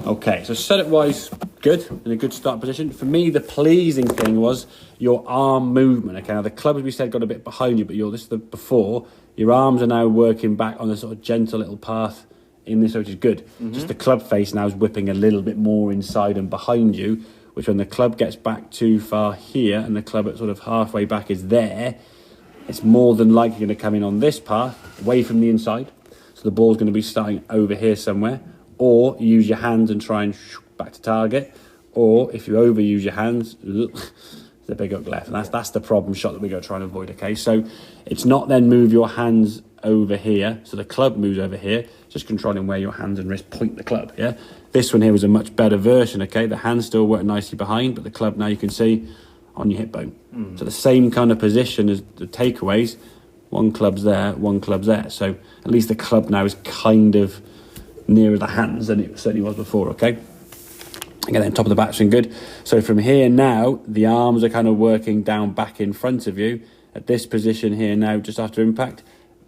Okay, so setup-wise, good, in a good start position. For me, the pleasing thing was your arm movement. Okay, now the club, as we said, got a bit behind you, but this is the before. Your arms are now working back on a sort of gentle little path in this, which is good. Just the club face now is whipping a little bit more inside and behind you, which when the club gets back too far here and the club at sort of halfway back is there, it's more than likely going to come in on this path, away from the inside. So the ball's going to be starting over here somewhere. Or you use your hands and try and back to target. Or if you overuse your hands, it's a big hook left. And that's the problem shot that we're going to try and avoid, okay? So it's not then move your hands over here. So the club moves over here, just controlling where your hands and wrist point the club, yeah? This one here was a much better version, okay? The hands still work nicely behind, but the club now you can see on your hip bone. So the same kind of position as the takeaways. One club's there, one club's there. So at least the club now is kind of nearer the hands than it certainly was before, okay? Again, then top of the backswing, good. So from here now, the arms are kind of working down back in front of you. At this position here now, just after impact,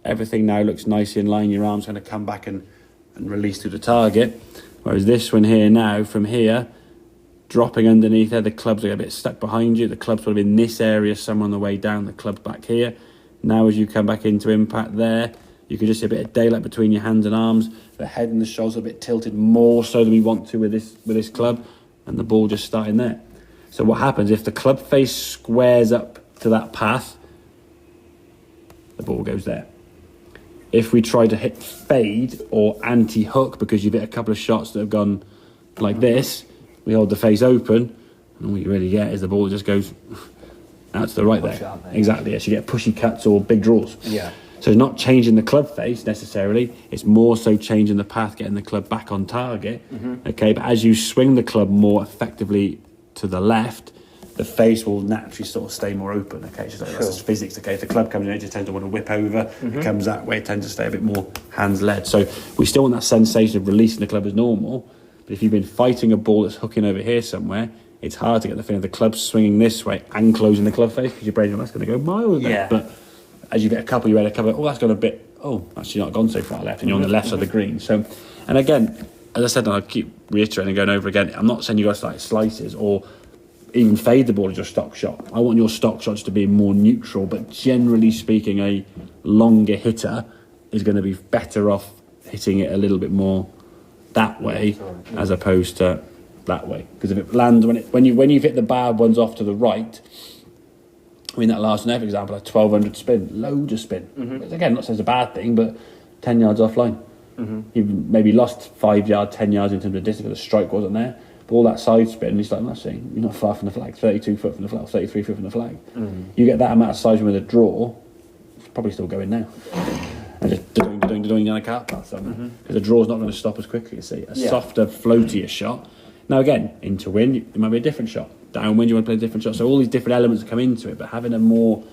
everything now looks nice in line. Your arm's going to come back and release to the target. Whereas this one here now, from here, dropping underneath there, the clubs are a bit stuck behind you. The club's sort of in this area, somewhere on the way down, the club's back here. Now as you come back into impact there, you can just see a bit of daylight between your hands and arms. The head and the shoulders are a bit tilted more so than we want to with this club, and the ball just starting there. So what happens if the club face squares up to that path, the ball goes there. If we try to hit fade or anti-hook because you've hit a couple of shots that have gone like this, we hold the face open, and all you really get is the ball just goes out to the right there. Exactly, yes, you get pushy cuts or big draws. Yeah. So it's not changing the club face necessarily, it's more so changing the path, getting the club back on target. Okay, but as you swing the club more effectively to the left, the face will naturally sort of stay more open. Okay, so that's just physics. Okay, if the club comes in, it just tends to want to whip over. It comes that way, it tends to stay a bit more hands-led. So we still want that sensation of releasing the club as normal, but if you've been fighting a ball that's hooking over here somewhere, it's hard to get the feeling of the club swinging this way and closing the club face because your brain, that's going to go miles there. But as you get a couple, you read a couple, that's gone a bit, actually not gone so far left, and you're on the left side of the green. So, and again, as I said, and I keep reiterating and going over again, I'm not saying you guys start slices or even fade the ball as your stock shot. I want your stock shots to be more neutral, but generally speaking, a longer hitter is going to be better off hitting it a little bit more that way as opposed to that way. Because if it lands, when you've hit the bad ones off to the right, I mean, that last one, for example, a 1200 spin, loads of spin. Again, not saying it's a bad thing, but 10 yards offline. You've maybe lost 5 yards, 10 yards in terms of distance because the strike wasn't there. But all that side spin, it's like nothing. You're not far from the flag, 32 foot from the flag, 33 foot from the flag. You get that amount of side spin with a draw, it's probably still going now. And just doing on a car path somewhere. Because the draw's not going to stop as quickly, you see. A softer, floatier shot. Now again, into wind, it might be a different shot. Downwind, you want to play a different shot. So all these different elements come into it, but having a more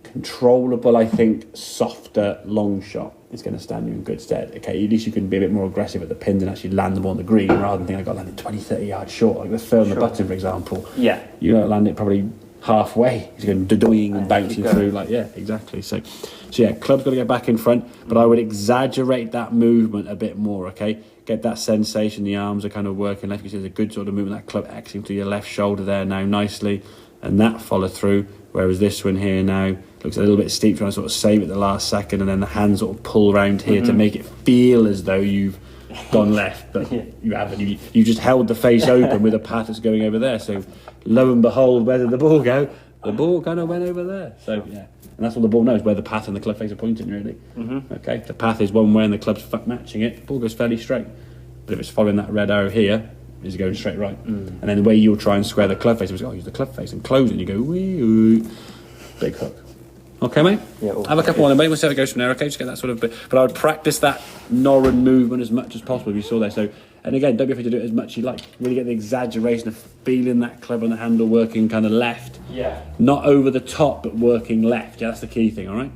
controllable, I think, softer long shot is going to stand you in good stead. Okay, at least you can be a bit more aggressive at the pins and actually land them on the green rather than think I got to land it 20, 30 yards short. Like the throw on the button, for example. Yeah. You got to land it probably halfway. He's going doing and bouncing through. Like, yeah, exactly. So yeah, club's got to get back in front, but I would exaggerate that movement a bit more, okay? Get that sensation, the arms are kind of working left. You see there's a good sort of movement, that club Xing to your left shoulder there now nicely, and that follow through, whereas this one here now looks a little bit steep, trying to sort of save it the last second, and then the hands sort of pull around here to make it feel as though you've gone left, but you haven't. You just held the face open with a path that's going over there. So lo and behold, where did the ball go? The ball kind of went over there. So yeah, and that's what the ball knows, where the path and the club face are pointing, really. Okay, if the path is one way and the club's matching it, the ball goes fairly straight. But if it's following that red arrow here, it's going straight right. And then the way you'll try and square the club face is, use the club face and close it, and you go, wee, big hook. Okay, mate? Yeah, have a couple on, mate. We'll see how it goes from there, okay? Just get that sort of bit. But I would practice that Noren movement as much as possible, if you saw there. So, and again, don't be afraid to do it as much as you like. Really get the exaggeration of feeling that club on the handle working kind of left. Yeah. Not over the top, but working left. Yeah, that's the key thing, all right?